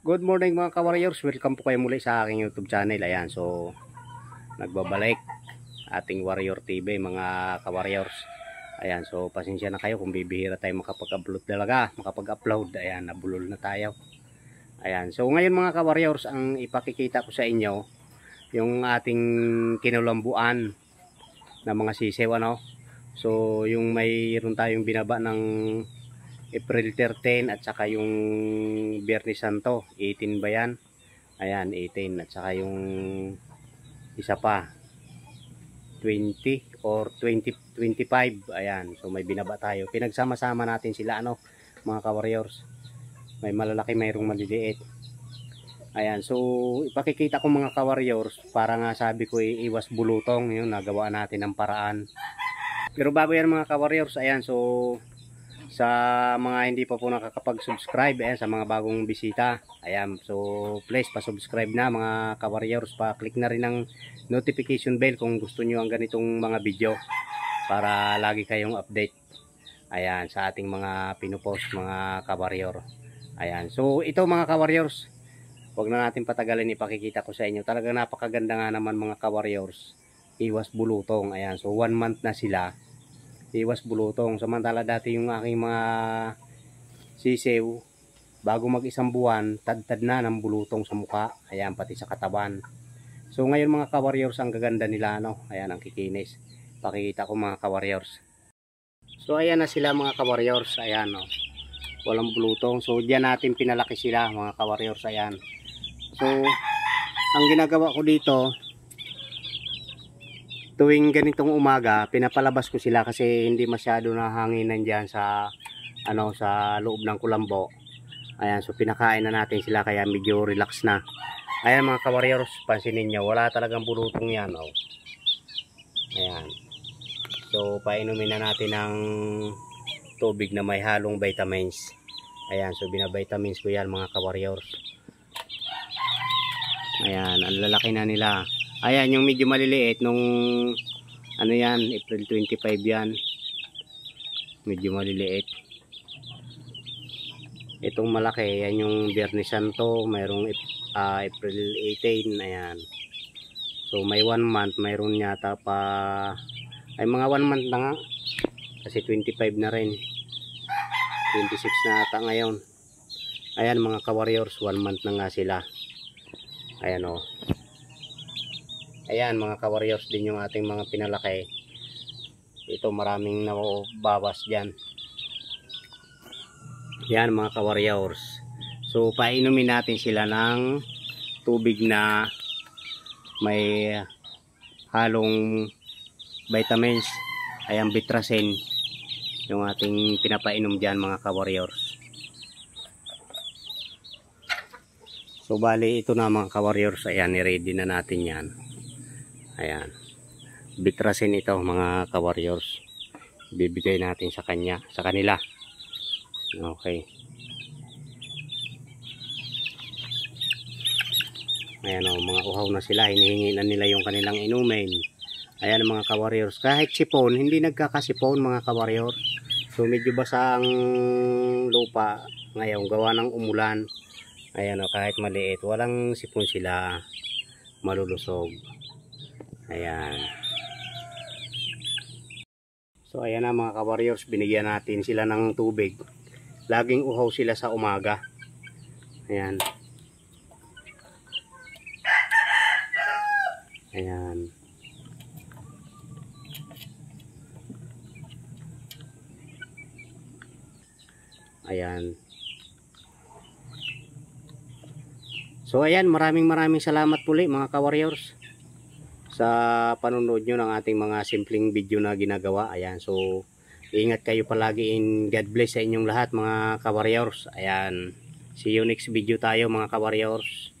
Good morning mga ka-warriors, welcome po kayo muli sa aking YouTube channel. Ayan, so nagbabalik ating Warrior TV mga ka-warriors. Ayan, so pasensya na kayo kung bibihira tayo makapag-upload talaga, makapag-upload. Ayan, nabulol na tayo. Ayan, so ngayon mga ka-warriors, ang ipakikita ko sa inyo yung ating kinulambuan na mga sisew, ano. So yung mayroon tayong binaba ng April 13 at saka yung Biyernes Santo, 18 ba yan? Ayan, 18 at saka yung isa pa 20 or 25. Ayan, so may binaba tayo. Pinagsama-sama natin sila, ano, mga ka-warriors. May malalaki, mayroong maliliit. Ayan, so ipakikita ko mga ka-warriors para nga sabi ko iwas bulutong, yun, nagawa natin ng paraan. Pero bago yan mga ka-warriors, ayan, so sa mga hindi pa po nakakapag-subscribe, ayan, sa mga bagong bisita, ayan, so please pa-subscribe na mga ka-warriors, pa-click na rin ng notification bell kung gusto nyo ang ganitong mga video para lagi kayong update, ayan, sa ating mga pinupost mga ka-warrior. Ayan, so ito mga ka-warriors, wag na natin patagalin, ipakikita ko sa inyo. Talagang napakaganda nga naman mga ka-warriors, iwas bulutong. Ayan, so 1 month na sila, iwas bulutong. Samantala dati yung aking mga sisew, bago mag-isang buwan, tad-tad na ng bulutong sa mukha. Ayan, pati sa katawan. So ngayon mga ka-warriors, ang gaganda nila, ano. Ayan, ang kikinis. Pakikita ko mga ka-warriors. So ayan na sila mga ka-warriors. Ayan, no. Walang bulutong. So diyan natin pinalaki sila mga ka-warriors. Ayan. So ang ginagawa ko dito, tuwing ganitong umaga, pinapalabas ko sila kasi hindi masyado nahanginan diyan sa ano, sa loob ng kulambo. Ayan, so pinakain na natin sila kaya medyo relax na. Ayan mga ka-warriors, pansinin niyo, wala talagang bulutong yan, oh. Ayan. So painumin na natin ng tubig na may halong vitamins. Ayan, so binavitamins ko yan mga ka-warriors. Ayan, ang lalaki na nila. Ayan, yung medyo maliliit nung ano yan, April 25 yan. Medyo maliliit. Itong malaki, yan yung Biyernes Santo, mayroong April 18, ayan. So may 1 month, mayroon yata pa, ay mga 1 month na nga. Kasi 25 na rin. 26 na ata ngayon. Ayan mga ka-warriors, 1 month na nga sila. Ayan, o. Ayan mga ka-warriors din yung ating mga pinalaki. Ito maraming nabawas dyan. Ayan mga ka-warriors. So painumin natin sila ng tubig na may halong vitamins. Ayan, Bitrasin yung ating pinapainom dyan mga ka-warriors. So bali ito na mga ka-warriors. Ayan, i-ready na natin yan. Ayan, Bitrasin ito mga ka-warriors, bibigay natin sa kanila. Okay. Ayan, o, mga uhaw na sila, hinihingi na nila yung kanilang inumin. Ayan mga ka-warriors, kahit sipon, hindi nagkakasipon mga ka-warriors. So medyo basa ang lupa ngayon, gawa ng umulan. Ayan, o, kahit maliit, walang sipon sila, malulusog. Ayan. So ayan na mga ka-warriors, binigyan natin sila ng tubig. Laging uhaw sila sa umaga. Ayan. Ayan. Ayan. So ayan, maraming salamat puli mga ka-warriors sa panonood nyo ng ating mga simpleng video na ginagawa. Ayan, so ingat kayo palagi, in God bless sa inyong lahat mga ka-warriors. Ayan, see you next video tayo mga ka-warriors.